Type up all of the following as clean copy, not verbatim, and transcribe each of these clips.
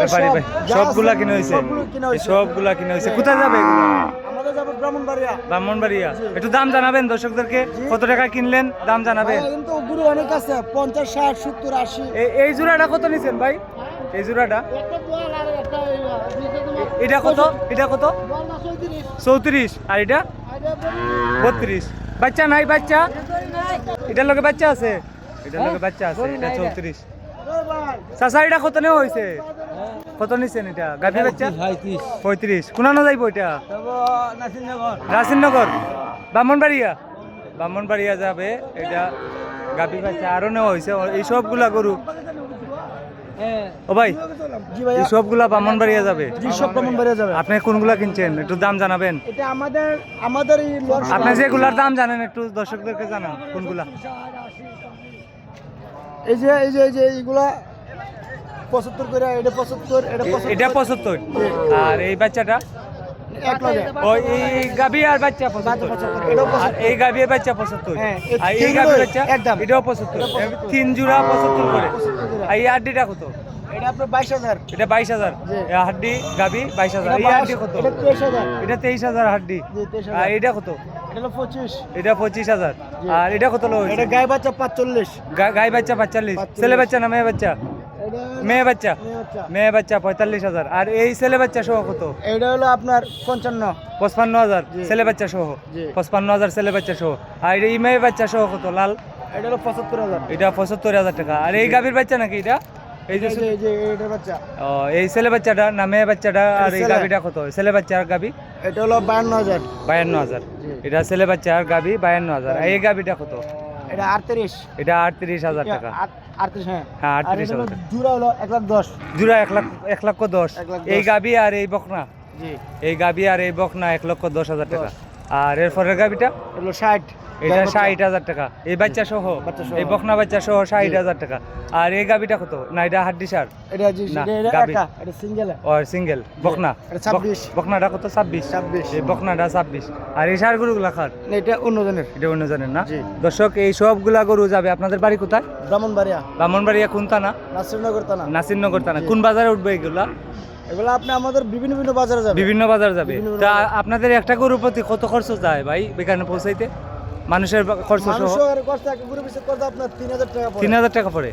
ব্যাপারী ভাই সবগুলা কিনে হয়েছে, সবগুলা কিনে হয়েছে। কোথায় যাবে এগুলো? আমাদের যাবে ব্রাহ্মণবাড়িয়া। ব্রাহ্মণবাড়িয়া। একটু দাম জানাবেন দর্শকদেরকে, কত টাকা কিনলেন দাম জানাবেন। কিন্তু গরু অনেক আছে, 50, 60, 70, 80। এই জোড়াটা কত নিছেন ভাই? এই জোড়াটা এটা কত? এটা কত? 34। আর এটা 32। বাচ্চা নাই? বাচ্চা এটার লগে বাচ্চা আছে, এটার লগে বাচ্চা আছে। এটা 34। চাচা এটা কত নেওয়া হয়েছে? কত নিছেন এটা? গাভী বাচ্চা 35। কোনানো যাইব এটা? নাসিরনগর, ব্রাহ্মণবাড়িয়া। ব্রাহ্মণবাড়িয়া যাবে এটা। গাভী বাচ্চা আরো নেওয়া হয়েছে। এই সবগুলা গরু ও ভাই, এই সবগুলা ব্রাহ্মণবাড়িয়া যাবে। সব ব্রাহ্মণবাড়িয়া যাবে। আপনি কোনগুলা কিনছেন একটু দাম জানাবেন। এটা আমাদের এই আপনি যেগুলার দাম জানেন একটু দর্শকদেরকে জানান কোনগুলা। এই যে এইগুলা 75 করে, এটা 75, এটা 75। আর এই বাচ্চাটা এক লাগে। ও এই গাভী আর বাচ্চা 75। আর এই গাভী আর বাচ্চা 75। আর এই গাভী বাচ্চা একদম এটাও 75। তিন জোড়া 75 করে। আর এই হাড্ডিটা কত? এটা আপনার 22,000। এটা 22,000। এই হাড্ডি গাভী 22,000। এই হাড্ডি কত? এটা 23,000। এটা 23,000 হাড্ডি। আর এটা কত? এটা হলো 25। এটা 25,000। আর এটা কত লো? এটা গাই বাচ্চা 45। গাই বাচ্চা 45। ছেলে বাচ্চা না মেয়ে বাচ্চা? মেয়ে বাচ্চা। মেয়ে বাচ্চা 45,000। আর এই ছেলে বাচ্চা সহ কত? এটা হলো আপনার 55,000। ছেলে বাচ্চা সহ 55,000 ছেলে বাচ্চা সহ। আর এই মেয়ে বাচ্চা সহ কত লাল? এটা হলো 75,000। এটা 75,000 টাকা। আর এই গাভীর বাচ্চা নাকি এটা? এই যে এটা বাচ্চা। ও এই ছেলে বাচ্চাটা না মেয়ে বাচ্চাটা? আর এই গাভীটা কত? ছেলে বাচ্চা আর গাভী? এটা হলো 52,000। 52,000। এটা ছেলে বাচ্চা আর গাভী 52,000। আর এই গাভীটা কত? এটা 38। এটা 38,000 টাকা। 38, হ্যাঁ। হ্যাঁ আর 38,000 টাকা। জোড়া হলো 1,10,000। জোড়া 1,10,000। এই গাভী আর এই বকনা? জি। এই গাভী আর এই বকনা 1,10,000 টাকা। আর এরপরের গাভীটা? এগুলো 60। এটা 60,000 টাকা। এই বাচ্চা সহ, এই বকনা বাচ্চা সহ 60,000 টাকা। আর এই গাভীটা কত? না এটা হাড্ডি সার? এটা জি, না, এটা গাভী। একা, এটা সিঙ্গেল। ও সিঙ্গেল বকনা। এটা 26। বকনাটা কত? 26। এই বকনাটা 26। আর এই সার গরুগুলা খার? এটা অন্যজনের। এটা অন্য জানেন না? জি। দর্শক এই সবগুলা গরু যাবে। আপনাদের বাড়ি কোথায়? ব্রাহ্মণবাড়িয়া। ব্রাহ্মণবাড়িয়া কোন থানা? নাসিরনগর থানা। নাসিরনগর থানা। কোন বাজারে উঠবে এগুলা? এগুলো আপনি আমাদের বিভিন্ন বাজারে যাবে। বিভিন্ন বাজার যাবে। তা আপনাদের একটা গরুর প্রতি কত খরচ যায় ভাই এখানে পৌঁছাইতে? মানুষের খরচ সহ মানুষের কষ্ট একটা গরু পিছে করতে আপনার 3,000 টাকা পড়ে। 3,000 টাকা পড়ে।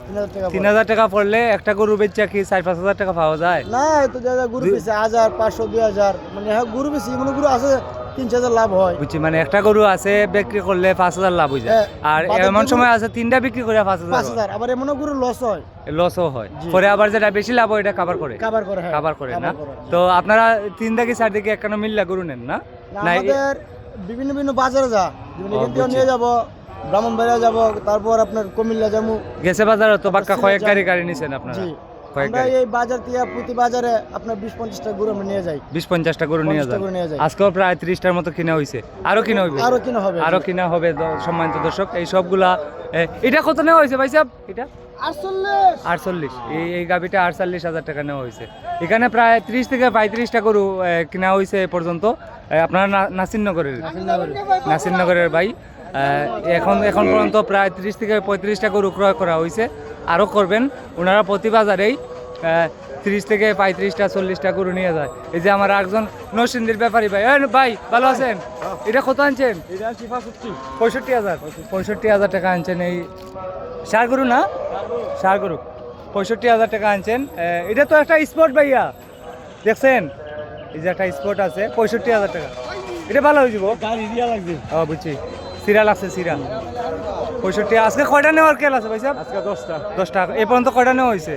3,000 টাকা পড়লে একটা গরু বেচা কি 4-5 টাকা পাওয়া যায়? না, তো যা গরু পিছে 1,000, 500, 2,000, মানে হ্যাঁ গরু পিছে এমন গরু আছে 3,000 লাভ হয়। বুঝছি, মানে একটা গরু আছে বিক্রি করলে 5,000 লাভ হয়ে যায়। আর এমন সময় আছে তিনটা বিক্রি করে 5,000। আবার এমন গরু লস হয়, লসও হয়। পরে আবার যেটা বেশি লাভ হয় এটা কভার করে। হ্যাঁ, কভার করে না? তো আপনারা 3 থেকে 4 দিকে একখানা মিল্লা গরু নেন না? না আমাদের বিভিন্ন বাজারে যা নিয়ে যাব, ব্রাহ্মণবাড়িয়া যাব, তারপর আপনার কুমিল্লা যাবো। গেছে বাজারে তো বাক্কা কয়েক গাড়ি নিছেন আপনারা? আমরা এই বাজার থেকে প্রতি বাজারে আপনার 20-50টা গরু আমরা নিয়ে যাই। 20-50টা গরু নিয়ে যাই। আজকেও প্রায় 30টার মতো কিনা হয়েছে। আরো কিনা হবে? আরো কিনা হবে। সম্মানিত দর্শক এই সবগুলা এটা কত নেওয়া হয়েছে ভাই সাহেব? এটা 48। এই গাভিটা 48,000 টাকা নেওয়া হয়েছে। এখানে প্রায় 30 থেকে 35টা গরু কিনা হয়েছে এ পর্যন্ত। আপনারা নাসিরনগরের ভাই। এখন পর্যন্ত প্রায় 30 থেকে 35টা গরু ক্রয় করা হয়েছে। আরও করবেন ওনারা প্রতি বাজারেই 30 থেকে 35টা 40টা গরু নিয়ে যায়। এই যে আমার একজন নরসিংদীর ব্যাপারী ভাই। ভাই ভালো আছেন? এটা কত আনছেন? 65,000 টাকা আনছেন। এই সার গরু না? সার গরু 65,000 টাকা আনছেন। এটা তো একটা স্পট ভাইয়া, দেখছেন? এই যে একটা স্পট আছে 65,000 টাকা। এটা ভালো হয়ে যাব। ও বুঝছি, সিরা লাগছে সিরা 65। আজকে কয়টা নেওয়ার কেল আছে ভাই সাহেব? আজকে 10টা। 10টা। এ পর্যন্ত কয়টা নেওয়া হয়েছে?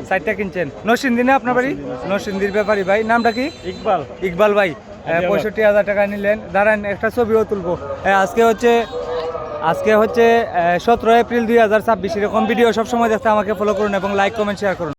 4টা কিনছেন। নরসিংদী না আপনার বাড়ি? নরসিংদীর ব্যাপারী ভাই। নামটা কি? ইকবাল ভাই। 65,000 টাকা নিলেন। দাঁড়ান একটা ছবিও তুলবো। আজকে হচ্ছে 17 এপ্রিল 2026। এরকম ভিডিও সবসময় দেখতে আমাকে ফলো করুন এবং লাইক কমেন্ট শেয়ার করুন।